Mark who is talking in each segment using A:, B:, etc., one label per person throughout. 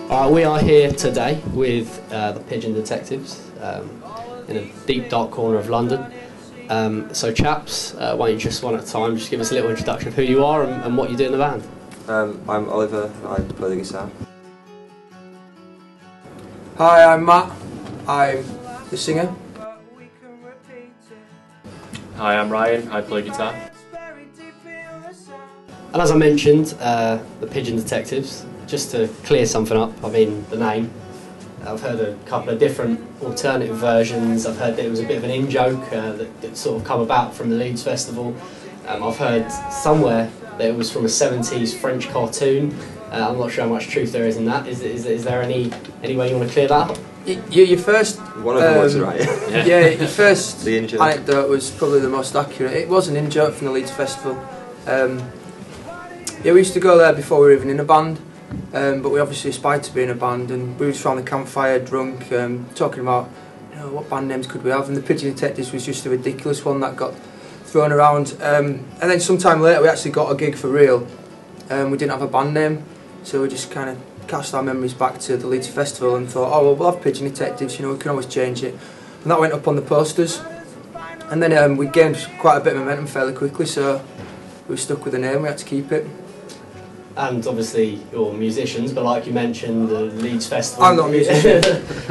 A: We are here today with the Pigeon Detectives in a deep dark corner of London. So chaps, why don't you just one at a time just give us a little introduction of who you are and what you do in the band.
B: I'm Oliver, I play the guitar.
C: Hi, I'm Matt, I'm the singer.
D: Hi, I'm Ryan, I play guitar.
A: And as I mentioned, the Pigeon Detectives, just to clear something up, I mean the name, I've heard a couple of different alternative versions. I've heard that it was a bit of an in-joke that sort of come about from the Leeds Festival. I've heard somewhere that it was from a 70s French cartoon. I'm not sure how much truth there is in that. Is there any way you want to clear that up?
C: Your first...
B: One of them was right.
C: Yeah, your first
B: the in-joke
C: anecdote was probably the most accurate. It was an in-joke from the Leeds Festival. Yeah, we used to go there before we were even in a band, but we obviously aspired to be in a band, and we were just around the campfire drunk, talking about, you know, what band names could we have, and the Pigeon Detectives was just a ridiculous one that got thrown around. And then sometime later we actually got a gig for real. We didn't have a band name, so we just kind of cast our memories back to the Leeds Festival and thought, oh well, we'll have Pigeon Detectives, you know, we can always change it. And that went up on the posters, and then we gained quite a bit of momentum fairly quickly, so we were stuck with the name, we had to keep it.
A: And obviously you're musicians, but like you mentioned, the Leeds Festival...
C: I'm not a musician.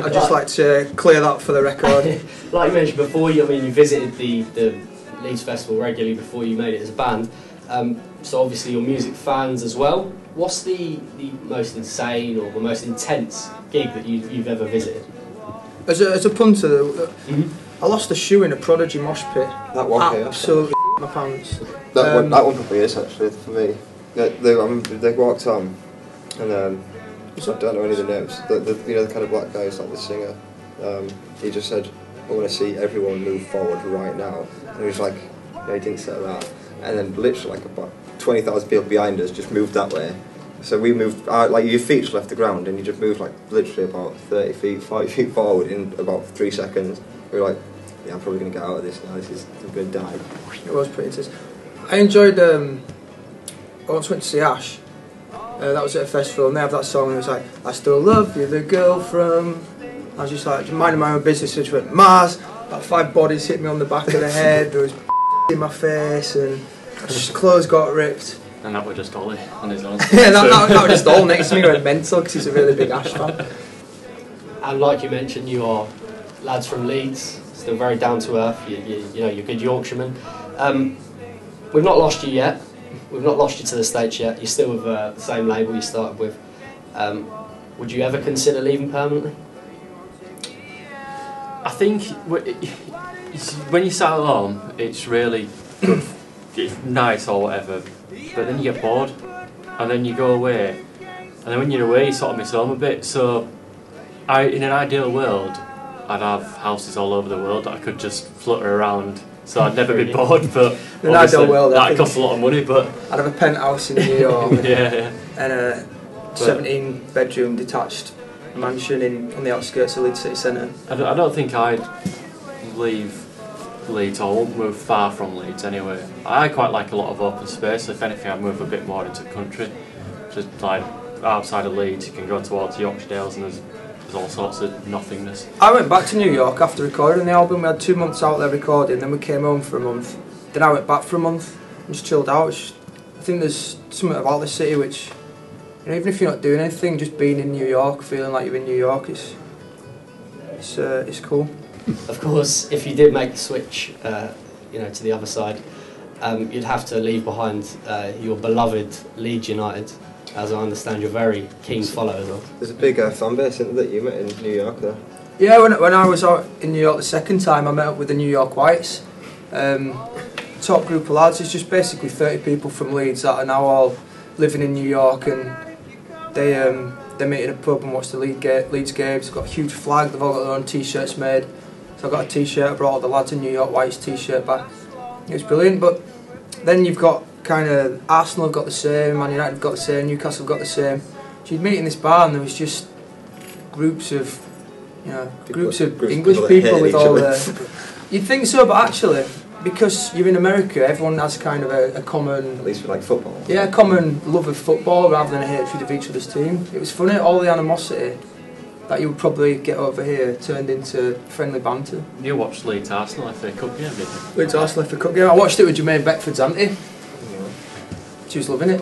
C: I'd just like to clear that for the record.
A: Like you mentioned before, you visited the Leeds Festival regularly before you made it as a band. So obviously you're music fans as well. What's the most insane or the most intense gig that you've ever visited?
C: As a punter, I lost a shoe in a Prodigy mosh pit.
B: That one,
C: absolutely my pants.
B: That one probably is actually for me. They walked on, and I don't know any of the names. You know, the kind of black guy who's like the singer. He just said, "I want to see everyone move forward right now." And he was like, "No, he didn't say that." And then literally like about 20,000 people behind us just moved that way. So we moved, like your feet just left the ground, and you just moved like literally about 30 feet, 40 feet forward in about 3 seconds. We were like, "Yeah, I'm probably going to get out of this now. I'm going to die."
C: It was pretty intense. I enjoyed. I once went to see Ash. That was at a festival, and they have that song, and it was like, "I still love you, the girl from." I was just like minding my own business, and just went Mars. About 5 bodies hit me on the back of the head. There was in my face, and just clothes got ripped.
D: And that was just Ollie on his own.
C: Yeah, that was just all next to me going mental because he's a really big Ash fan.
A: And like you mentioned, you are lads from Leeds, still very down to earth. You know, you're good Yorkshiremen. We've not lost you yet. We've not lost you to the States yet. You're still with the same label you started with. Would you ever consider leaving permanently?
D: I think when you sat at home, it's really good, it's nice or whatever, but then you get bored, and then you go away, and then when you're away you sort of miss home a bit. So in an ideal world, I'd have houses all over the world that I could just flutter around, so I'd never be bored, but
C: in an ideal world,
D: that costs a lot of money. But
C: I'd have a penthouse in New York
D: yeah.
C: And a 17-bedroom detached mansion on the outskirts of Leeds City Centre.
D: I don't think I'd leave Leeds, or won't move far from Leeds anyway. I quite like a lot of open space. If anything, I'd move a bit more into the country. Just like outside of Leeds, you can go towards Yorkshire Dales, and there's all sorts of nothingness. I
C: went back to New York after recording the album. We had 2 months out there recording, then we came home for a month. Then I went back for a month and just chilled out. I think there's something about the city which, you know, even if you're not doing anything, just being in New York, feeling like you're in New York, it's cool.
A: Of course, if you did make the switch, you know, to the other side, you'd have to leave behind your beloved Leeds United. As I understand, you're very keen followers of.
B: There's a big fan base that you met in New York there.
C: Yeah, when I was out in New York the second time, I met up with the New York Whites. Top group of lads. It's just basically 30 people from Leeds that are now all living in New York, and they meet in a pub and watch the Leeds games. They've got a huge flag. They've all got their own T-shirts made. So I got a T-shirt. I brought all the lads in New York Whites T-shirt back. It was brilliant. But then you've got kind of Arsenal have got the same, Man United have got the same, Newcastle have got the same. So you'd meet in this bar and there was just groups of, you know, groups of English people with all the... You'd think so, but actually, because you're in America, everyone has kind of a common...
B: At least for like football.
C: Yeah, a common love of football rather than a hatred of each other's team. It was funny, all the animosity that you would probably get over here turned into friendly banter.
D: You watched Leeds Arsenal FA Cup game, didn't you?
C: Leeds Arsenal FA Cup game. I watched it with Jermaine Beckford's auntie.
B: Yeah.
C: She was loving it.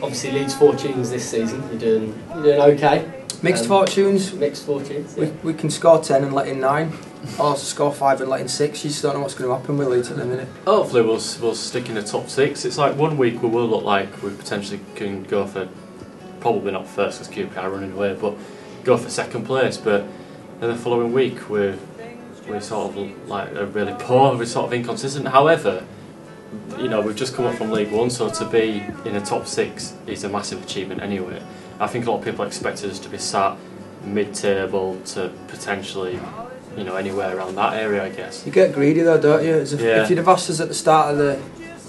A: Obviously, Leeds fortunes this season. You're doing okay.
C: Mixed fortunes.
A: Mixed fortunes. Yeah.
C: We can score 10 and let in 9, or score 5 and let in 6. You just don't know what's going to happen with Leeds at the minute.
D: Hopefully we'll stick in the top 6. It's like one week we will look like we potentially can go for, probably not first because QPR are running away, but go for second place. But then the following week we're sort of like really poor, we're sort of inconsistent. However, you know, we've just come up from League One, so to be in the top 6 is a massive achievement anyway. I think a lot of people expected us to be sat mid-table to potentially, you know, anywhere around that area, I guess.
C: You get greedy though, don't you?
D: Yeah.
C: If you'd have asked us at the start of the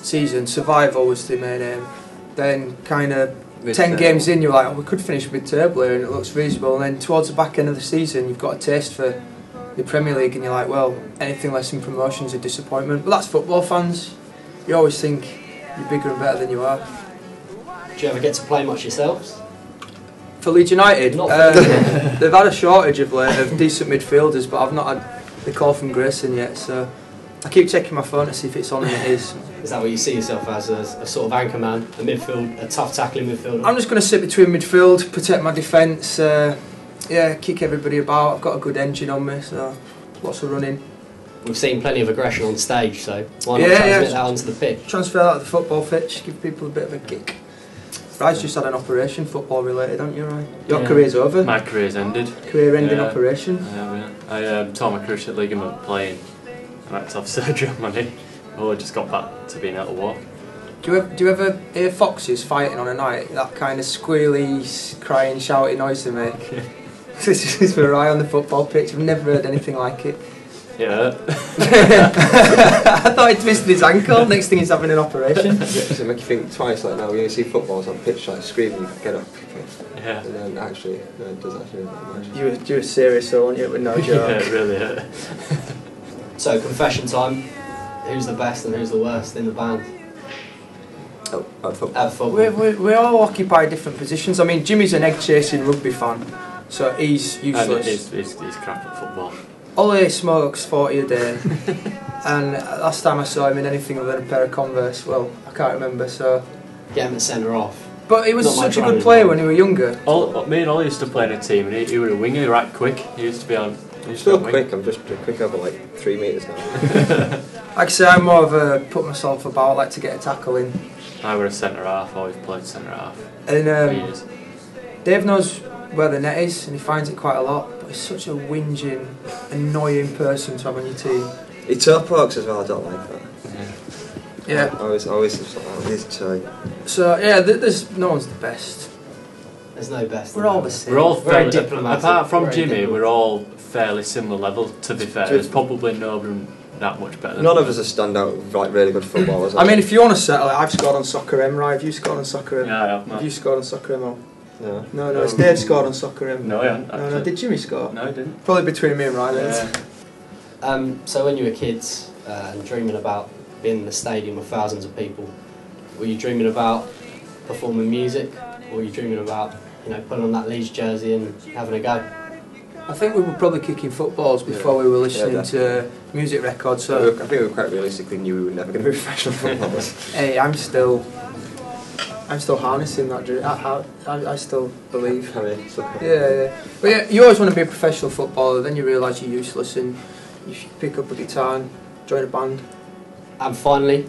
C: season, survival was the main aim, then kind of 10 games in you're like, oh, we could finish mid-table here and it looks reasonable, and then towards the back end of the season you've got a taste for the Premier League and you're like, well, anything less than promotion is a disappointment. But that's football fans. You always think you're bigger and better than you are.
A: Do you ever get to play much yourselves?
C: For Leeds United,
A: Not
C: they've had a shortage of late of decent midfielders, but I've not had the call from Grayson yet, so I keep checking my phone to see if it's on, and it is.
A: Is that what you see yourself as, a sort of anchor man, a midfield, a tough tackling midfielder?
C: I'm just going to sit between midfield, protect my defence, yeah, kick everybody about. I've got a good engine on me, so lots of running.
A: We've seen plenty of aggression on stage, so why not transmit that onto the pitch?
C: Transfer that to the football pitch, give people a bit of a kick. Ryan's just had an operation, football related, haven't you, Ryan? Your career's over.
D: My career's ended.
C: Career ending operation.
D: I tore my cruciate ligament playing, and I had to have surgery on my knee. Oh, I just got back to being able to walk.
C: Do you ever hear foxes fighting on a night? That kind of squealy, crying, shouting noise they make? This is for Ryan on the football pitch. I've never heard anything like it.
D: Yeah.
C: I thought he twisted his ankle. Next thing he's having an operation.
B: Does it make you think twice? Like now, when you see footballers on pitch like screaming, get up.
D: Yeah.
B: And then actually, no, it does actually that much.
C: You were serious, though, weren't you? With no joke.
D: Yeah, it really hurt.
A: So, confession time. Who's the best and who's the worst in the band?
B: Oh, at football.
A: At football.
C: We all occupy different positions. I mean, Jimmy's an egg-chasing rugby fan, so he's useless.
D: And he's crap at football.
C: Ollie smokes 40 a day, and last time I saw him in anything other than a pair of Converse, well, I can't remember, so...
A: Get him at centre off.
C: But he was such a good player when he was younger.
D: Me and Ollie used to play in a team, and he was a winger, right quick. He used to be on...
B: I'm still quick, I'm just quick over like 3 metres now.
C: Like I say, I'm more of a put myself about, I like to get a tackle in.
D: I was a centre half, always played centre half.
C: And
D: for years.
C: Dave knows where the net is, and he finds it quite a lot. But he's such a whinging, annoying person to have on your team.
B: He toe pokes as well, I don't like that.
C: Yeah.
B: I always just like, oh, he's toe.
C: So yeah, there's no one's the best.
A: There's no best.
C: We're all the same.
D: We're all
A: very
D: fairly,
A: diplomatic.
D: apart from
A: Very
D: Jimmy,
A: diplomatic.
D: we're all fairly similar level, to be fair. There's probably nobody that much better than
B: None of us are stand out like really good footballers.
C: I mean, if you want to settle it, I've scored on Soccer M, right? Have you scored on Soccer M?
D: Yeah, I have,
C: Have you scored on Soccer M? Or?
B: no.
C: No, it's Dave scored on Soccer M.
D: No, I haven't.
C: No, did Jimmy score?
D: No, I didn't.
C: Probably between me and Ryan.
D: Yeah.
A: So when you were kids and dreaming about being in the stadium with thousands of people, were you dreaming about performing music, or were you dreaming about, you know, putting on that Leeds jersey and having a go?
C: I think we were probably kicking footballs before we were listening to music records. So
B: I think we were quite realistically knew we were never going to be professional footballers.
C: hey, I'm still harnessing that dream. I still believe. Yeah. But yeah, you always want to be a professional footballer. Then you realise you're useless, and you should pick up a guitar and join a band.
A: And finally,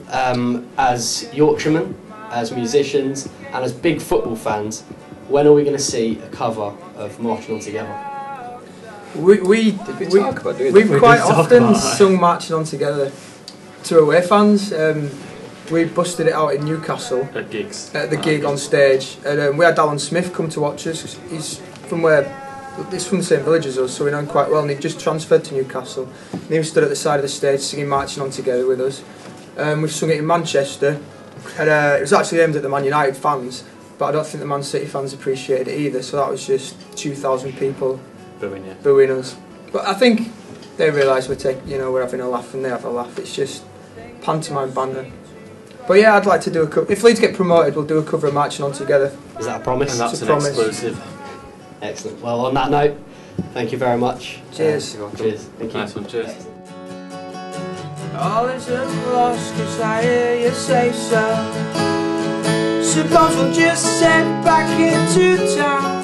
A: as Yorkshiremen, as musicians, and as big football fans, when are we going to see a cover of Marching On Together?
C: We've quite often sung Marching On Together to away fans. We busted it out in Newcastle
D: At gigs.
C: at the gig on stage, and we had Alan Smith come to watch us. He's from the same village as us, so we know him quite well, and he just transferred to Newcastle. And he was stood at the side of the stage singing Marching On Together with us. We've sung it in Manchester, and it was actually aimed at the Man United fans, but I don't think the Man City fans appreciated it either, so that was just 2,000 people booing us. But I think they realise we're having a laugh, and they have a laugh. It's just pantomime band then. But yeah, I'd like to do a cover. If Leeds get promoted, we'll do a cover of Marching On Together.
A: Is that a promise?
D: And that's
C: It's a
D: an
C: promise.
D: exclusive.
A: Excellent. Well, on that note, thank you very much.
C: Cheers.
A: Cheers. Thank you.
D: Nice one, cheers.
C: All isn't lost 'cause I hear you say so. Suppose we'll just head back into town.